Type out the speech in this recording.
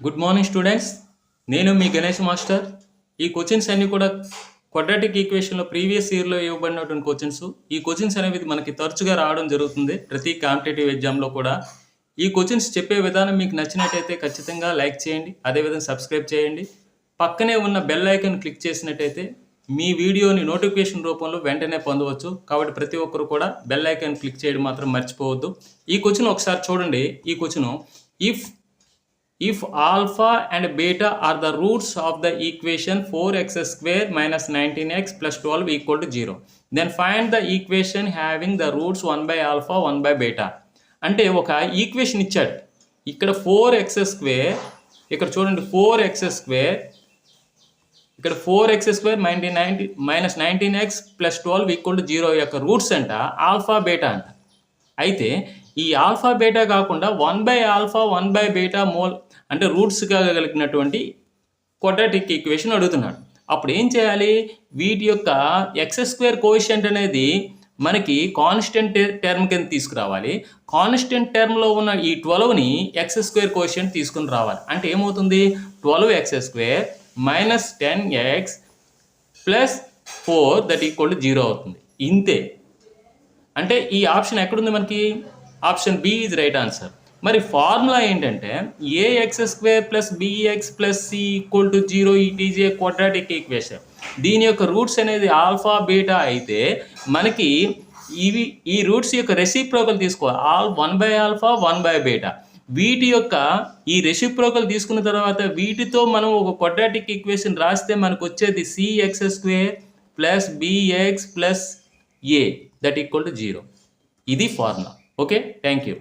Good morning students, నేను మీ Ganesh master. ఈ questions అన్నీ కూడా క్వాడ్రాటిక్ ఈక్వేషన్లో ప్రీవియస్ ఇయర్లో ఇవ్వబడినటువంటి క్వశ్చన్స్. ఈ క్వశ్చన్స్ అనేవి మనకి తరచుగా రావడం జరుగుతుంది ప్రతి కాంపిటేటివ్ ఎగ్జామ్లో కూడా. ఈ క్వశ్చన్స్ చెప్పే విధానం మీకు నచ్చినట్టయితే ఖచ్చితంగా లైక్ చేయండి, అదేవిధంగా సబ్స్క్రైబ్ చేయండి. పక్కనే ఉన్న బెల్ ఐకాన్ క్లిక్ చేసినట్టయితే మీ వీడియోని నోటిఫికేషన్ రూపంలో వెంటనే పొందవచ్చు. కాబట్టి ప్రతి ఒక్కరు కూడా బెల్ ఐకాన్ క్లిక్ చేయడం మాత్రం మర్చిపోవద్దు. ఈ క్వశ్చన్ ఒకసారి చూడండి. ఈ question, if alpha and beta are the roots of the equation 4x square minus 19x plus 12 equal to 0, then find the equation having the roots 1 by alpha 1 by beta. అంటే ఒక equation ఇచ్చాడు. ఇక్కడ 4x square, ఇక్కడ చూడండి 4x square, ఇక్కడ 4x square minus 19x plus 12 equal to 0 యొక్క roots అంట alpha beta అంట. అయితే ఈ ఆల్ఫా బీటా కాకుండా 1 by alpha 1 by beta mole అంటే రూట్స్గా కలిగినటువంటి క్వాడ్రాటిక్ ఈక్వేషన్ అడుగుతున్నాడు. అప్పుడు ఏం చేయాలి? వీటి యొక్క ఎక్స్ స్క్వేర్ కోఎఫిషియంట్ అనేది మనకి కాన్స్టెంట్ టర్మ్ కింద తీసుకురావాలి. కాన్స్టెంట్ టర్మ్లో ఉన్న ఈ 12ని ఎక్స్ స్క్వేర్ కోఎఫిషియంట్ తీసుకుని రావాలి. అంటే ఏమవుతుంది? 12x square minus 10x plus 4 that equal to 0 అవుతుంది. ఇంతే. అంటే ఈ ఆప్షన్ ఎక్కడుంది మనకి? Option B is right answer. మరి ఫార్ములా ఏంటంటే ax square plus bx plus c equal to 0 it is a quadratic equation. దీని యొక్క రూట్స్ అనేది ఆల్ఫా బీటా అయితే మనకి ఈ రూట్స్ యొక్క రెసిప్రోకల్ తీసుకోవాలి. 1 బై ఆల్ఫా 1 బై బీటా. వీటి యొక్క ఈ రెసిప్రోకల్ తీసుకున్న తర్వాత వీటితో మనం ఒక క్వాడ్రాటిక్ ఈక్వేషన్ రాస్తే మనకు వచ్చేది cx square plus bx plus a that equal to 0. ఇది ఫార్ములా. Okay, thank you.